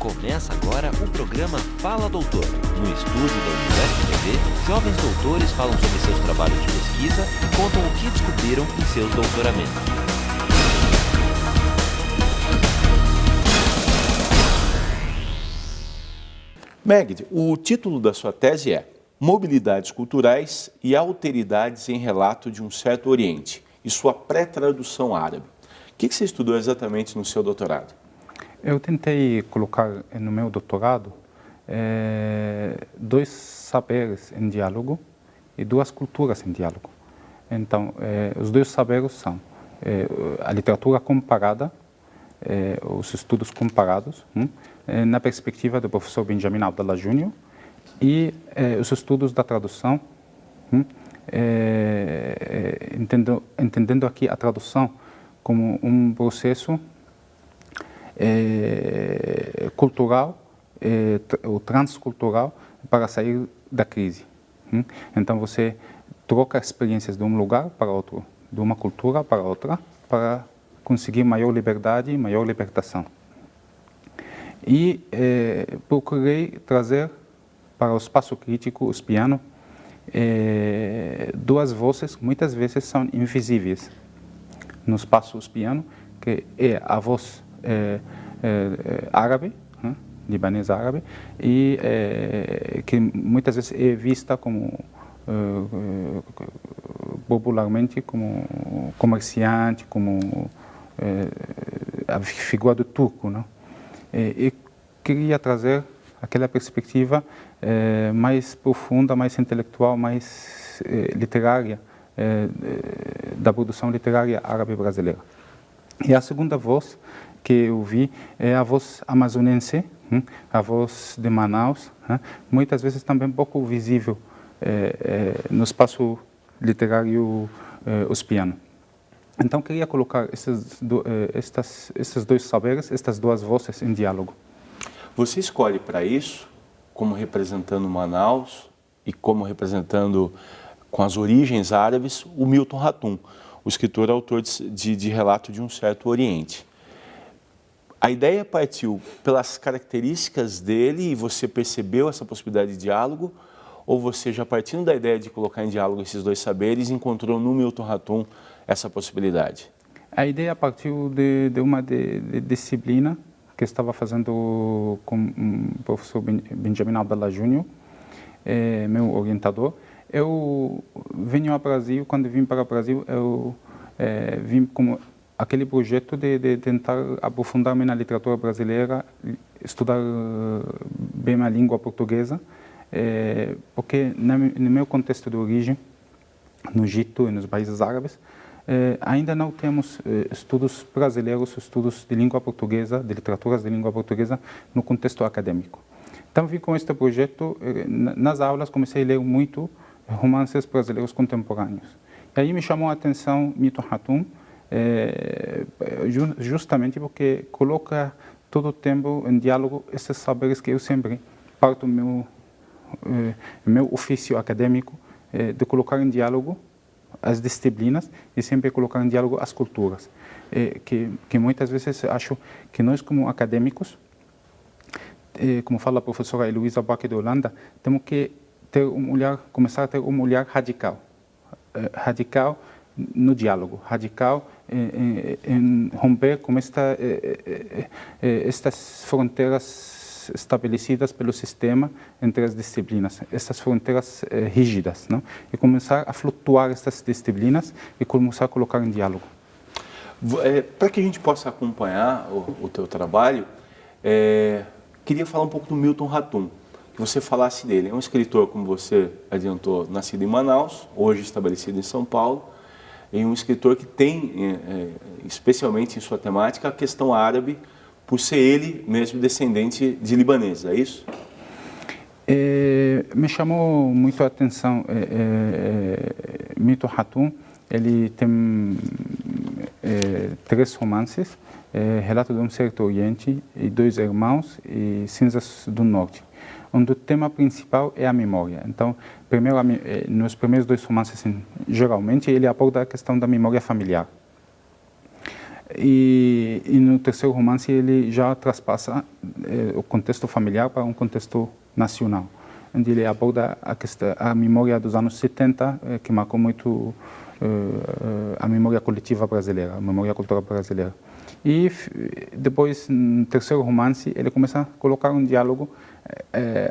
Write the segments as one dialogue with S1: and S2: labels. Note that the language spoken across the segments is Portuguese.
S1: Começa agora o programa Fala Doutor. No estúdio da Universo TV, jovens doutores falam sobre seus trabalhos de pesquisa e contam o que descobriram em seus doutoramentos.
S2: Megd, o título da sua tese é Mobilidades Culturais e Alteridades em Relato de um Certo Oriente e sua pré-tradução árabe. O que você estudou exatamente no seu doutorado?
S3: Eu tentei colocar no meu doutorado dois saberes em diálogo e duas culturas em diálogo. Então, os dois saberes são a literatura comparada, os estudos comparados, na perspectiva do professor Benjamin Abdallah Jr. e os estudos da tradução, entendendo aqui a tradução como um processo cultural ou transcultural para sair da crise. Então você troca experiências de um lugar para outro, de uma cultura para outra, para conseguir maior liberdade e maior libertação. E procurei trazer para o espaço crítico uspiano duas vozes que muitas vezes são invisíveis no espaço uspiano, que é a voz árabe, libanesa árabe, e que muitas vezes é vista como popularmente como comerciante, como a figura do turco, não? E queria trazer aquela perspectiva mais profunda, mais intelectual, mais literária da produção literária árabe brasileira. E a segunda voz que eu vi é a voz amazonense, a voz de Manaus, muitas vezes também pouco visível no espaço literário uspiano. Então, queria colocar esses dois saberes, estas duas vozes em diálogo.
S2: Você escolhe para isso, como representando Manaus e como representando, com as origens árabes, o Milton Ratum, o escritor autor de Relato de um Certo Oriente. A ideia partiu pelas características dele e você percebeu essa possibilidade de diálogo, ou você, já partindo da ideia de colocar em diálogo esses dois saberes, encontrou no Milton Ratum essa possibilidade? A
S3: ideia partiu de uma disciplina que estava fazendo com o professor Benjamin Abdallah Jr., meu orientador. Eu venho ao Brasil, quando vim para o Brasil, eu vim como aquele projeto de tentar aprofundar-me na literatura brasileira, estudar bem a língua portuguesa, porque no meu contexto de origem, no Egito e nos países árabes, ainda não temos estudos brasileiros, estudos de língua portuguesa, de literaturas de língua portuguesa, no contexto acadêmico. Então, vim com este projeto, nas aulas comecei a ler muito romances brasileiros contemporâneos. E aí me chamou a atenção Milton Ratum, justamente porque coloca todo o tempo em diálogo esses saberes que eu sempre parto do meu ofício acadêmico, de colocar em diálogo as disciplinas e sempre colocar em diálogo as culturas, que muitas vezes acho que nós como acadêmicos, como fala a professora Heloísa Baque de Holanda, temos que ter começar a ter um olhar radical, radical no diálogo, radical em romper com estas fronteiras estabelecidas pelo sistema entre as disciplinas, essas fronteiras rígidas, não? E começar a flutuar essas disciplinas e começar a colocar em diálogo.
S2: Para que a gente possa acompanhar o teu trabalho, queria falar um pouco do Milton Ratum, que você falasse dele. É um escritor, como você adiantou, nascido em Manaus, hoje estabelecido em São Paulo, e um escritor que tem, especialmente em sua temática, a questão árabe, por ser ele mesmo descendente de libanês, é isso?
S3: Me chamou muito a atenção Milton Ratum. Ele tem 3 romances, Relato de um Certo Oriente, e Dois Irmãos e Cinzas do Norte, onde o tema principal é a memória. Então, primeiro, nos primeiros 2 romances, geralmente, ele aborda a questão da memória familiar. E no terceiro romance ele já traspassa o contexto familiar para um contexto nacional, onde ele aborda a memória dos anos 70, que marcou muito a memória coletiva brasileira, a memória cultural brasileira. E depois, no terceiro romance, ele começa a colocar um diálogo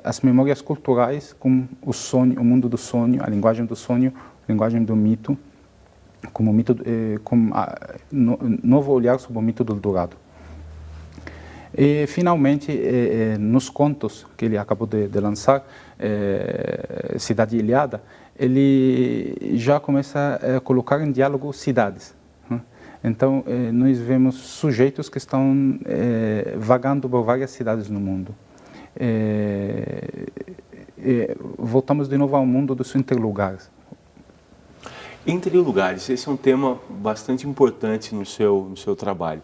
S3: as memórias culturais com o sonho, o mundo do sonho, a linguagem do sonho, a linguagem do mito, como mito, com novo olhar sobre o mito do Eldorado. E, finalmente, nos contos que ele acabou de lançar, Cidade Ilhada, ele já começa a colocar em diálogo cidades. Então, nós vemos sujeitos que estão vagando por várias cidades no mundo. Voltamos de novo ao mundo dos interlugares.
S2: Interlugares, esse é um tema bastante importante no seu trabalho.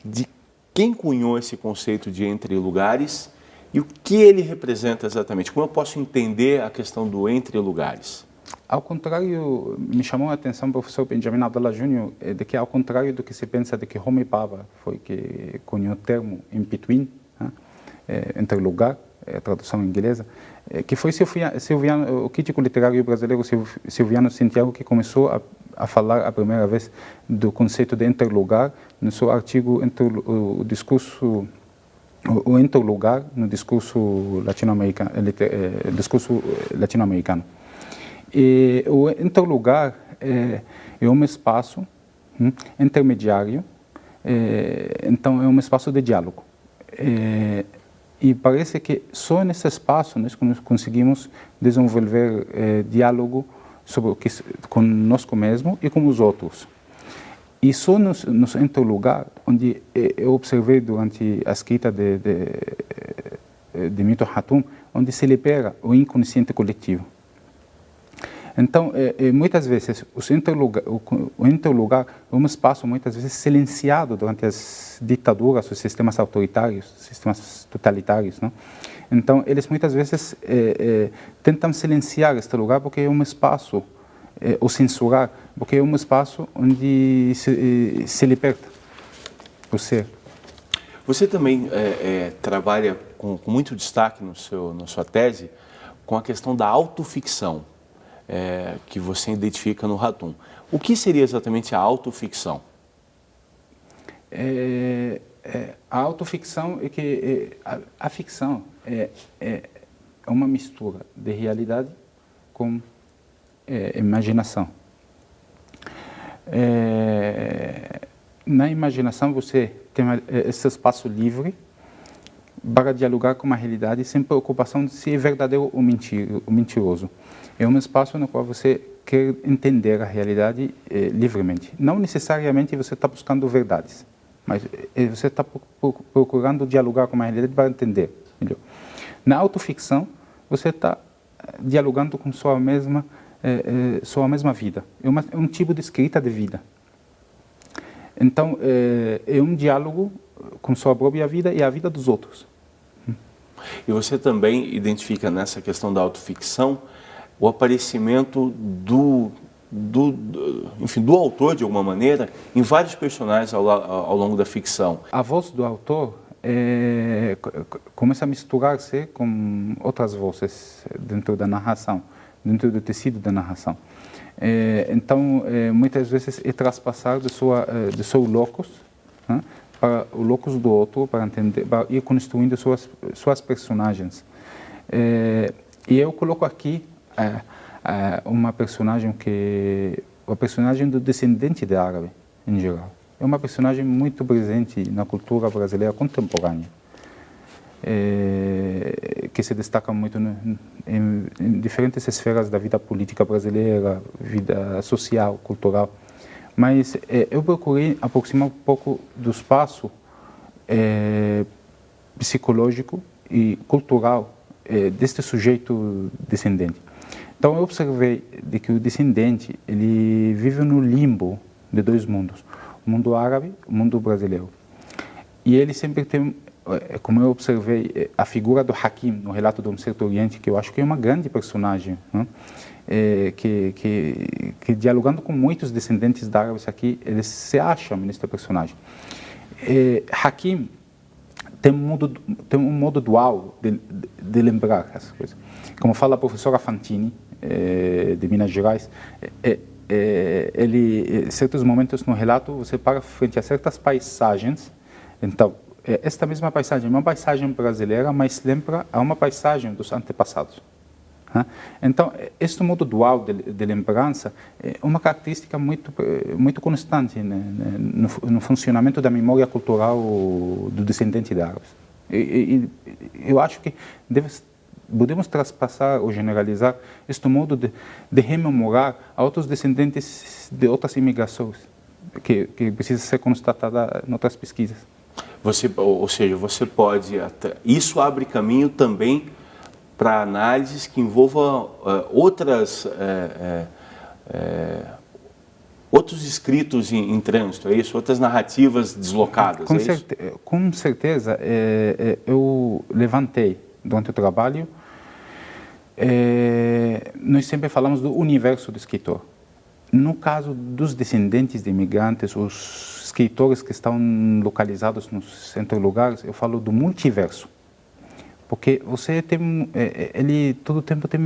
S2: De quem cunhou esse conceito de interlugares e o que ele representa exatamente? Como eu posso entender a questão do interlugares?
S3: Ao contrário, me chamou a atenção o professor Benjamin Abdallah Jr., de que ao contrário do que se pensa de que Homi Bhabha foi que cunhou o termo in between, interlugar, a tradução inglesa, que foi Silviano, o crítico literário brasileiro Silviano Santiago que começou a falar a primeira vez do conceito de interlugar no seu artigo o interlugar no discurso latino-americano. E o interlugar é um espaço intermediário, então é um espaço de diálogo. E parece que só nesse espaço nós conseguimos desenvolver diálogo conosco mesmo e com os outros. E só no interlugar, onde eu observei durante a escrita de Milton Ratum, onde se libera o inconsciente coletivo. Então, muitas vezes, o interlugar é um espaço, muitas vezes, silenciado durante as ditaduras, os sistemas autoritários, sistemas totalitários, não? Então, eles muitas vezes tentam silenciar este lugar porque é um espaço, ou censurar, porque é um espaço onde se liberta o ser.
S2: Você também trabalha com muito destaque na sua tese com a questão da autoficção. Que você identifica no Ratum. O que seria exatamente a autoficção?
S3: A autoficção é que a ficção é uma mistura de realidade com imaginação. Na imaginação você tem esse espaço livre para dialogar com uma realidade sem preocupação de se é verdadeiro ou mentiroso. É um espaço no qual você quer entender a realidade livremente. Não necessariamente você está buscando verdades, mas você está procurando dialogar com a realidade para entender melhor. Na autoficção, você está dialogando com sua mesma vida. É um tipo de escrita de vida. Então, é um diálogo com sua própria vida e a vida dos outros.
S2: E você também identifica nessa questão da autoficção o aparecimento do autor, de alguma maneira, em vários personagens ao longo da ficção.
S3: A voz do autor começa a misturar-se com outras vozes dentro da narração, dentro do tecido da narração. Então, muitas vezes é traspassar do seu locus, para o locus do outro, para ir construindo suas personagens. E eu coloco aqui uma personagem a personagem do descendente de árabe, em geral. É uma personagem muito presente na cultura brasileira contemporânea, que se destaca muito em diferentes esferas da vida política brasileira, vida social, cultural. Mas eu procurei aproximar um pouco do espaço psicológico e cultural deste sujeito descendente. Então eu observei de que o descendente ele vive no limbo de dois mundos, o mundo árabe e o mundo brasileiro. E ele sempre tem como eu observei, a figura do Hakim no relato do Certo Oriente, que eu acho que é uma grande personagem, né? Que dialogando com muitos descendentes de árabes aqui, eles se acham neste personagem. Hakim tem um modo dual de lembrar essas coisas. Como fala a professora Fantini, de Minas Gerais, em certos momentos no relato, você para frente a certas paisagens. Então, esta mesma paisagem é uma paisagem brasileira, mas lembra a uma paisagem dos antepassados. Então, este modo dual de lembrança é uma característica muito constante, né, no funcionamento da memória cultural do descendente de árabes. E eu acho que podemos traspassar ou generalizar este modo de rememorar a outros descendentes de outras imigrações, que precisa ser constatada em outras pesquisas.
S2: Ou seja, você pode... Isso abre caminho também para análises que envolvam outros escritos em trânsito, é isso? Outras narrativas deslocadas, é isso?
S3: Com certeza, eu levantei durante o trabalho, nós sempre falamos do universo do escritor. No caso dos descendentes de imigrantes, os escritores que estão localizados nos centros lugares, eu falo do multiverso. Porque você tem, ele todo o tempo tem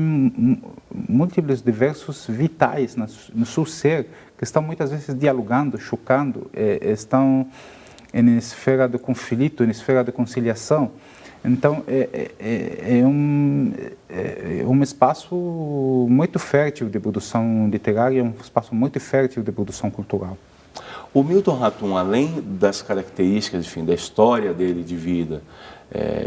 S3: múltiplos diversos vitais no seu ser, que estão muitas vezes dialogando, chocando, estão em esfera de conflito, em esfera de conciliação. Então, é um espaço muito fértil de produção literária, um espaço muito fértil de produção cultural.
S2: O Milton Ratum, além das características, enfim, da história dele de vida,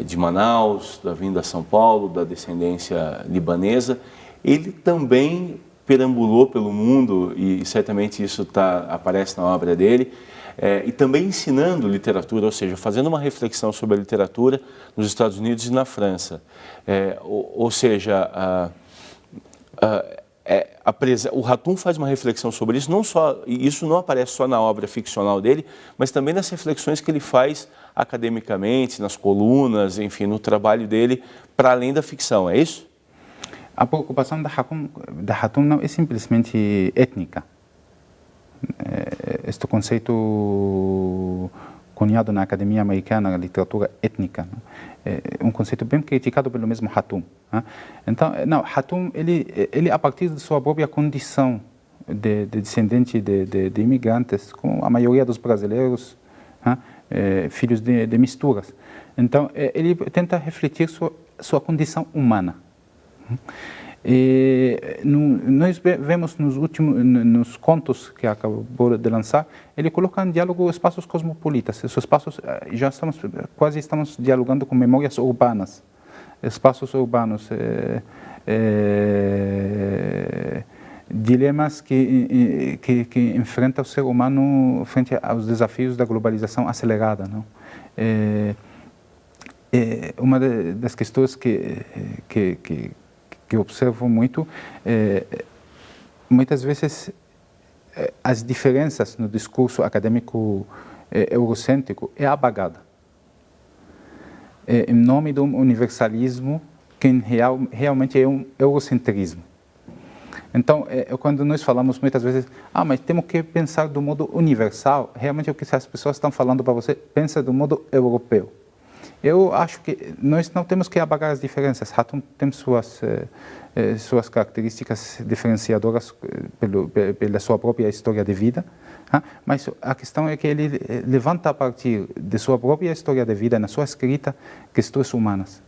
S2: de Manaus, da vinda a São Paulo, da descendência libanesa, ele também perambulou pelo mundo, e certamente isso aparece na obra dele, e também ensinando literatura, ou seja, fazendo uma reflexão sobre a literatura nos Estados Unidos e na França. Ou seja, o Ratum faz uma reflexão sobre isso, isso não aparece só na obra ficcional dele, mas também nas reflexões que ele faz academicamente, nas colunas, enfim, no trabalho dele, para além da ficção, é isso?
S3: A preocupação da Ratum não é simplesmente étnica. Este conceito cunhado na Academia Americana da Literatura Étnica, é um conceito bem criticado pelo mesmo Ratum. Então, Ratum, ele a partir de sua própria condição de descendente de imigrantes, como a maioria dos brasileiros, filhos de misturas. Então, ele tenta refletir sua condição humana. Nós vemos nos contos que acabou de lançar, ele coloca em diálogo espaços cosmopolitas. Esses espaços, quase estamos dialogando com memórias urbanas, espaços urbanos, dilemas que enfrenta o ser humano frente aos desafios da globalização acelerada, não? Uma das questões que eu observo muito, muitas vezes as diferenças no discurso acadêmico eurocêntrico é apagada. Em nome de um universalismo que realmente é um eurocentrismo. Então, quando nós falamos muitas vezes, mas temos que pensar do modo universal, realmente o que as pessoas estão falando para você, pensa do modo europeu. Eu acho que nós não temos que apagar as diferenças. Ratum tem suas características diferenciadoras pela sua própria história de vida, mas a questão é que ele levanta a partir de sua própria história de vida, na sua escrita, questões humanas,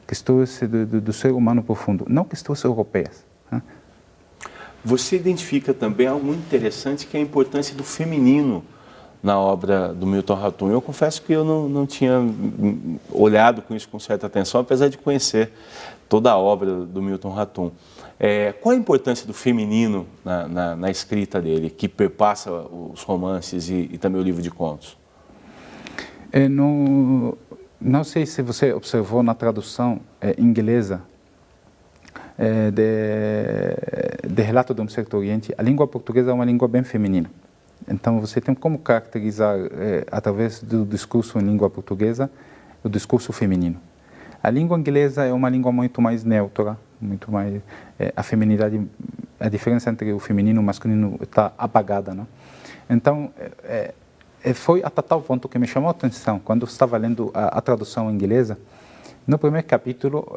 S3: questões do ser humano profundo, não questões europeias.
S2: Você identifica também algo muito interessante, que é a importância do feminino na obra do Milton Ratum. Eu confesso que eu não tinha olhado com isso com certa atenção, apesar de conhecer toda a obra do Milton Ratum. Qual a importância do feminino na escrita dele, que perpassa os romances e também o livro de contos?
S3: Não sei se você observou na tradução inglesa de Relato do Certo Oriente, a língua portuguesa é uma língua bem feminina. Então, você tem como caracterizar, através do discurso em língua portuguesa, o discurso feminino. A língua inglesa é uma língua muito mais neutra, muito mais a feminidade, a diferença entre o feminino e o masculino está apagada, não? Então foi até tal ponto que me chamou a atenção quando eu estava lendo a tradução inglesa. No primeiro capítulo,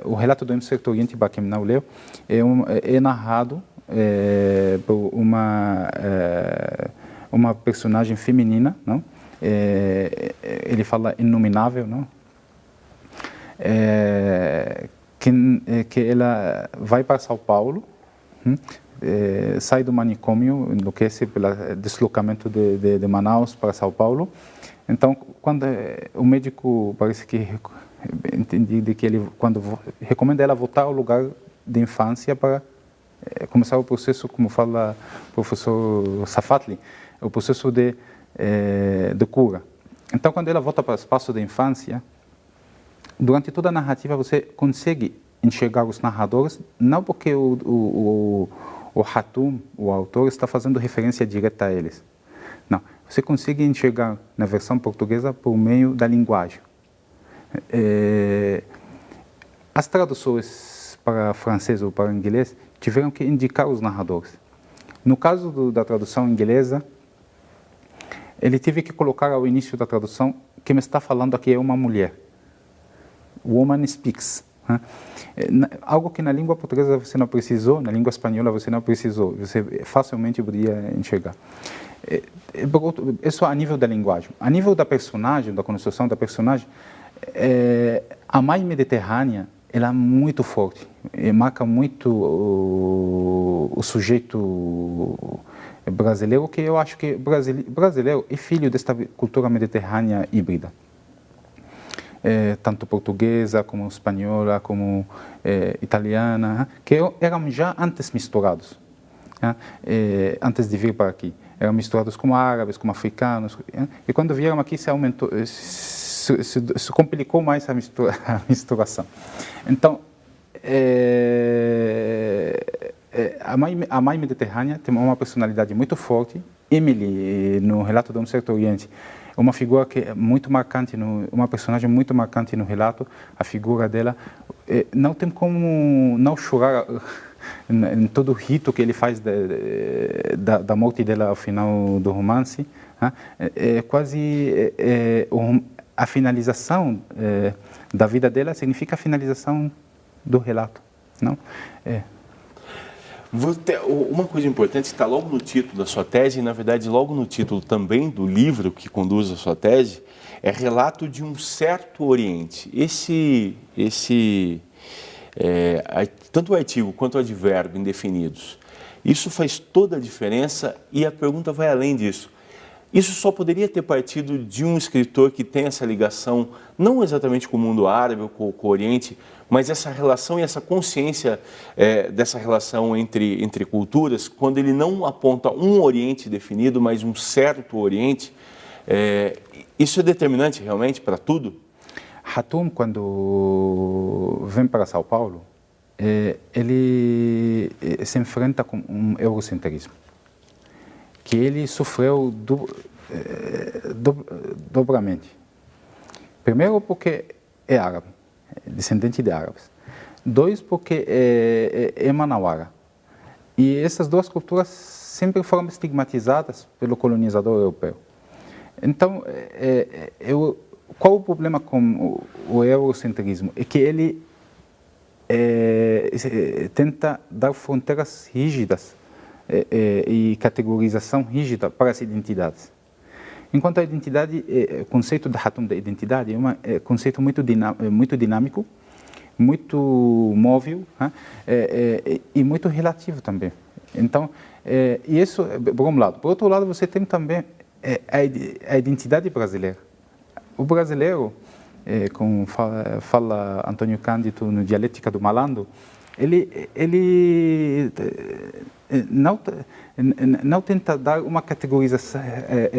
S3: o relato do Hemisfério Oriente que não leu é narrado por uma personagem feminina, não? Ele fala inominável, não? Que ela vai para São Paulo, sai do manicômio, enlouquece pelo deslocamento de Manaus para São Paulo. Então, quando o médico parece que entendi que ele recomenda ela voltar ao lugar de infância para começar o processo, como fala o professor Safatli, o processo de cura. Então, quando ela volta para o espaço de infância, durante toda a narrativa você consegue enxergar os narradores, não porque o Hatum, o autor, está fazendo referência direta a eles. Não, você consegue enxergar na versão portuguesa por meio da linguagem. As traduções para francês ou para inglês tiveram que indicar os narradores. No caso da tradução inglesa, ele teve que colocar ao início da tradução que me está falando aqui é uma mulher. Woman speaks. Algo que na língua portuguesa você não precisou, na língua espanhola você não precisou, você facilmente podia enxergar. Isso a nível da linguagem. A nível da personagem, da construção da personagem, a mãe mediterrânea, ela é muito forte, marca muito o sujeito brasileiro, que eu acho que brasileiro é filho desta cultura mediterrânea híbrida. Tanto portuguesa, como espanhola, como italiana, que eram já antes misturados, antes de vir para aqui. Eram misturados com árabes, com africanos, e quando vieram aqui se aumentou, se complicou mais a misturação. Então, a mãe mediterrânea tem uma personalidade muito forte. Emily, no relato do Hemisfério Oriente, uma figura que é muito marcante, uma personagem muito marcante no relato. A figura dela não tem como não chorar em todo o rito que ele faz da morte dela ao final do romance. É quase a finalização da vida dela significa a finalização do relato, não?
S2: Uma coisa importante está logo no título da sua tese, e na verdade logo no título também do livro que conduz a sua tese, é relato de um certo Oriente. Tanto o artigo quanto o advérbio indefinidos, isso faz toda a diferença, e a pergunta vai além disso. Isso só poderia ter partido de um escritor que tem essa ligação, não exatamente com o mundo árabe ou com o Oriente, mas essa relação e essa consciência dessa relação entre culturas, quando ele não aponta um Oriente definido, mas um certo Oriente. Isso é determinante realmente para tudo?
S3: Hatum, quando vem para São Paulo, ele se enfrenta com um eurocentrismo, que ele sofreu dobramente. Primeiro porque é árabe, descendente de árabes. Dois, porque é manauara. E essas duas culturas sempre foram estigmatizadas pelo colonizador europeu. Então, qual o problema com o eurocentrismo? É que ele tenta dar fronteiras rígidas e categorização rígida para as identidades. Enquanto a identidade, o conceito da Hatum da identidade é um conceito muito dinâmico, muito móvel, e muito relativo também. Então, e isso, por um lado. Por outro lado, você tem também a identidade brasileira. O brasileiro, como fala Antônio Cândido no Dialética do Malandro, ele não tenta dar uma categorização,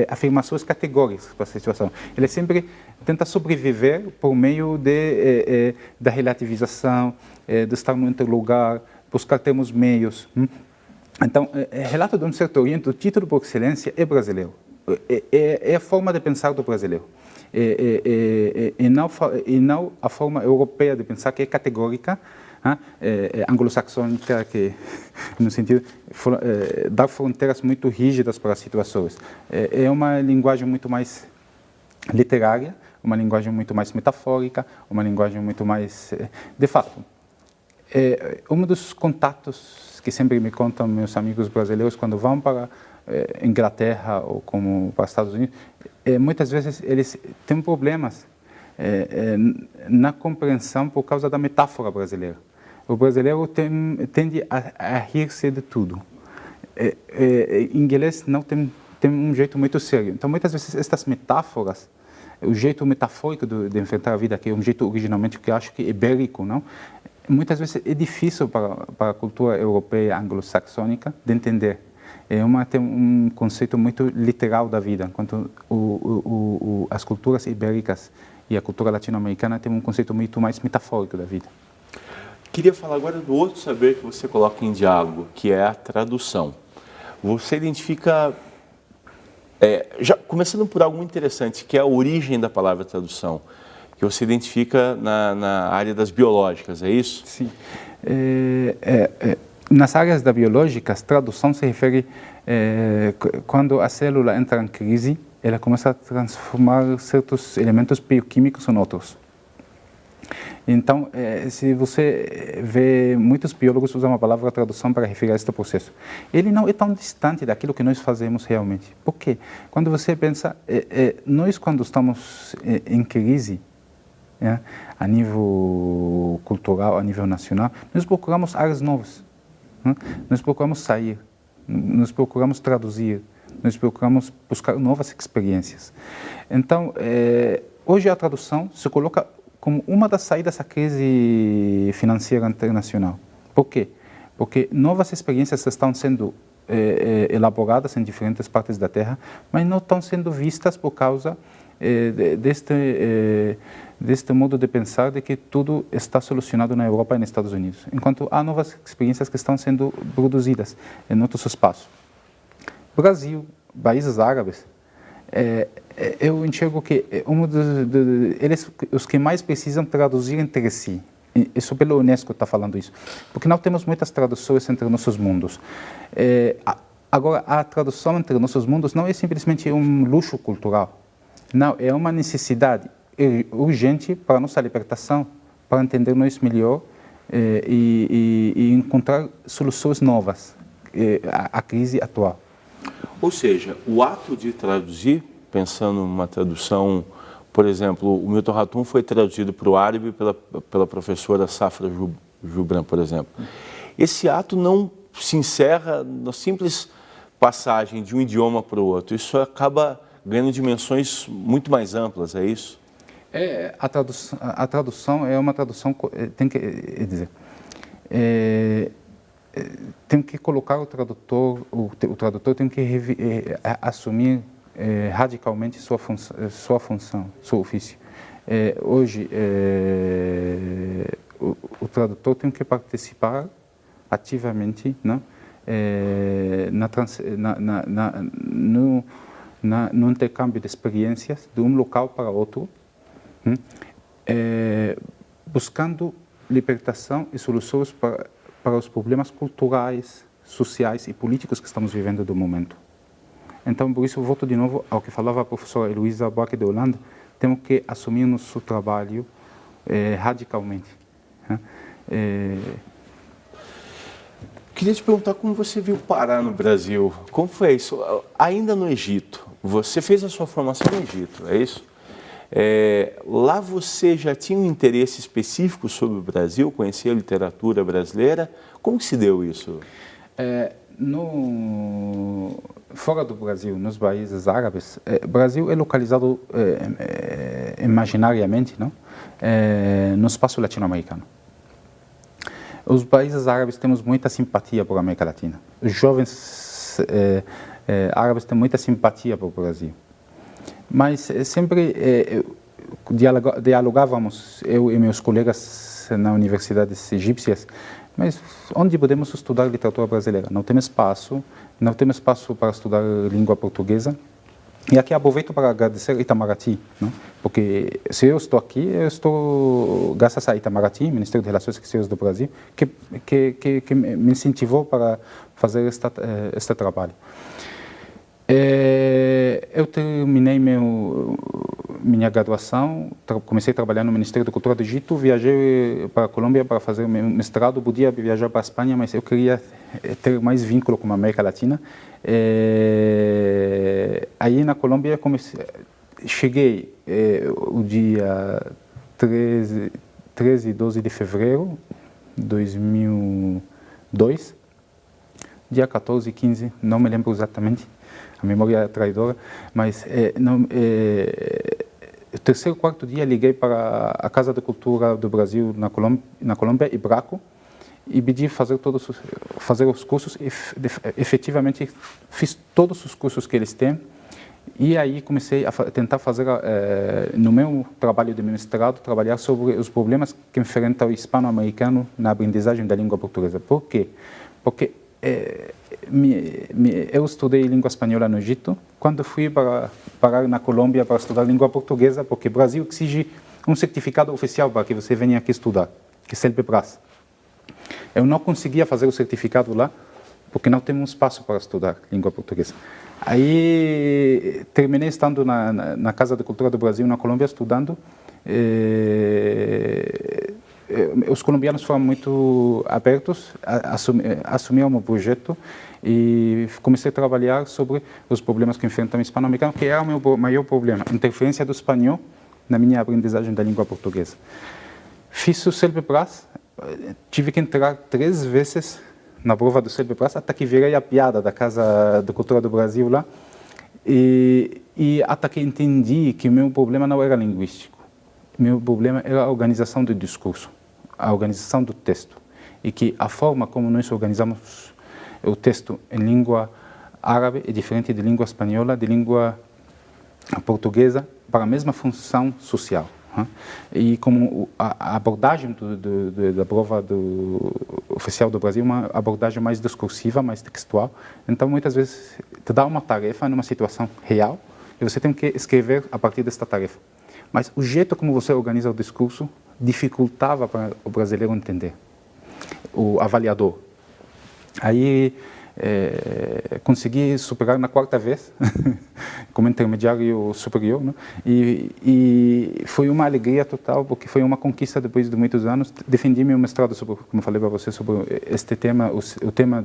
S3: afirmações categóricas para a situação. Ele sempre tenta sobreviver por meio da relativização, de estar no interlugar, buscar termos meios. Então, relato de um certo Oriente, o título por excelência é brasileiro. é a forma de pensar do brasileiro. E não a forma europeia de pensar, que é categórica, anglo-saxônica, que no sentido dar fronteiras muito rígidas para as situações. É uma linguagem muito mais literária, uma linguagem muito mais metafórica, uma linguagem muito mais... De fato, um dos contatos que sempre me contam meus amigos brasileiros quando vão para Inglaterra ou como para os Estados Unidos, muitas vezes eles têm problemas na compreensão por causa da metáfora brasileira. O brasileiro tende a rir-se de tudo. Inglês não tem um jeito muito sério. Então, muitas vezes, estas metáforas, o jeito metafórico de enfrentar a vida, que é um jeito originalmente que eu acho que é ibérico, não? Muitas vezes é difícil para a cultura europeia anglo-saxônica de entender. Tem um conceito muito literal da vida, enquanto as culturas ibéricas e a cultura latino-americana têm um conceito muito mais metafórico da vida.
S2: Queria falar agora do outro saber que você coloca em diálogo, que é a tradução. Você identifica, já começando por algo muito interessante, que é a origem da palavra tradução, que você identifica na área das biológicas, é isso?
S3: Sim. Nas áreas da biológicas, tradução se refere quando a célula entra em crise, ela começa a transformar certos elementos bioquímicos em outros. Então, se você vê, muitos biólogos usam a palavra tradução para referir a este processo. Ele não é tão distante daquilo que nós fazemos realmente. Por quê? Quando você pensa, nós quando estamos em crise, a nível cultural, a nível nacional, nós procuramos áreas novas. Nós procuramos sair, nós procuramos traduzir, nós procuramos buscar novas experiências. Então, hoje a tradução se coloca como uma das saídas à crise financeira internacional. Por quê? Porque novas experiências estão sendo elaboradas em diferentes partes da Terra, mas não estão sendo vistas por causa deste modo de pensar de que tudo está solucionado na Europa e nos Estados Unidos, enquanto há novas experiências que estão sendo produzidas em outros espaços. Brasil, países árabes, eu enxergo que eles os que mais precisam traduzir entre si. Isso pelo Unesco está falando isso, porque não temos muitas traduções entre nossos mundos. Agora, a tradução entre nossos mundos não é simplesmente um luxo cultural. Não, é uma necessidade urgente para a nossa libertação, para entendermos melhor e encontrar soluções novas à crise atual.
S2: Ou seja, o ato de traduzir, pensando numa tradução, por exemplo, o Milton Ratum foi traduzido para o árabe pela professora Safra Jubran, por exemplo. Esse ato não se encerra na simples passagem de um idioma para o outro. Isso acaba ganhando dimensões muito mais amplas, é isso?
S3: A tradução é uma tradução, tem que colocar o tradutor tem que assumir radicalmente sua função, seu ofício. Hoje, o tradutor tem que participar ativamente, né, no intercâmbio de experiências de um local para outro, buscando libertação e soluções para os problemas culturais, sociais e políticos que estamos vivendo no momento. Então, por isso, eu volto de novo ao que falava a professora Heloísa Buarque de Holanda, temos que assumir nosso trabalho radicalmente.
S2: Queria te perguntar como você viu parar no Brasil. Como foi isso? Ainda no Egito, você fez a sua formação no Egito, é isso? Lá você já tinha um interesse específico sobre o Brasil, conhecia a literatura brasileira? Como que se deu isso?
S3: Fora do Brasil, nos países árabes, o Brasil é localizado imaginariamente, não? No espaço latino-americano. Os países árabes temos muita simpatia por América Latina. Os jovens árabes têm muita simpatia por o Brasil. Mas sempre dialogávamos, eu e meus colegas na universidades egípcias, mas onde podemos estudar literatura brasileira? Não temos espaço para estudar língua portuguesa, E aqui aproveito para agradecer a Itamaraty, não? Porque se eu estou aqui, eu estou graças a Itamaraty, Ministério de Relações Exteriores do Brasil, que me incentivou para fazer este trabalho. Eu terminei minha graduação, comecei a trabalhar no Ministério da Cultura do Egito, viajei para a Colômbia para fazer meu mestrado, podia viajar para a Espanha, mas eu queria ter mais vínculo com a América Latina. Aí na Colômbia cheguei o dia 13 e 12 de fevereiro de 2002, dia 14 e 15, não me lembro exatamente, a memória é traidora, mas o terceiro, quarto dia liguei para a Casa de Cultura do Brasil na Colômbia, Ibraco, e pedi fazer os cursos. Efetivamente fiz todos os cursos que eles têm, e aí comecei a tentar fazer no meu trabalho de mestrado, trabalhar sobre os problemas que enfrenta o hispano-americano na aprendizagem da língua portuguesa. Por quê? Porque eu estudei língua espanhola no Egito, quando fui parar na Colômbia para estudar língua portuguesa, porque o Brasil exige um certificado oficial para que você venha aqui estudar, que é CELPE-BRAS. Eu não conseguia fazer o certificado lá, porque não temos espaço para estudar língua portuguesa. Aí terminei estando na Casa de Cultura do Brasil, na Colômbia, estudando. Os colombianos foram muito abertos, assumiram o projeto e comecei a trabalhar sobre os problemas que enfrentam o hispano-americano, que era o meu maior problema, a interferência do espanhol na minha aprendizagem da língua portuguesa. Fiz o CELPE-BRAS, tive que entrar 3 vezes na prova do CELPE-BRAS, até que virei a piada da Casa de Cultura do Brasil lá, e até que entendi que o meu problema não era linguístico, meu problema era a organização do discurso, a organização do texto, e que a forma como nós organizamos o texto em língua árabe é diferente de língua espanhola, de língua portuguesa, para a mesma função social. E como a abordagem da prova oficial do Brasil é uma abordagem mais discursiva, mais textual, então muitas vezes te dá uma tarefa numa situação real e você tem que escrever a partir desta tarefa. Mas o jeito como você organiza o discurso dificultava para o brasileiro entender, o avaliador. Aí consegui superar na 4ª vez, como intermediário superior, né? E foi uma alegria total, porque foi uma conquista depois de muitos anos. Defendi meu mestrado sobre, como falei para você, sobre este tema, o tema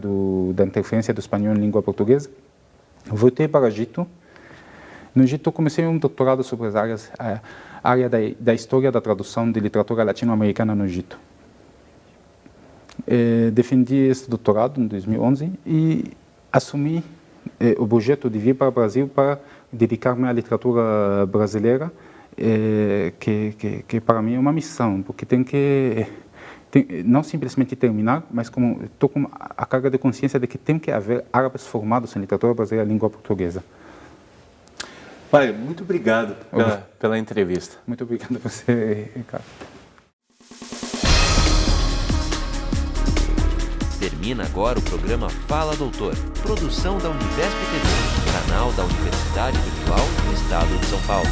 S3: da interferência do espanhol em língua portuguesa. Voltei para o Egito. No Egito comecei um doutorado sobre as áreas, a área da história da tradução de literatura latino-americana no Egito. Defendi esse doutorado em 2011 e assumi o projeto de vir para o Brasil para dedicar-me à literatura brasileira, que para mim é uma missão, porque tem não simplesmente terminar, mas como estou com a carga de consciência de que tem que haver árabes formados em literatura brasileira e língua portuguesa.
S2: Pai, muito obrigado pela entrevista.
S3: Muito obrigado a você, Ricardo.
S1: Termina agora o programa Fala Doutor, produção da Univesp TV, canal da Universidade Virtual do Estado de São Paulo.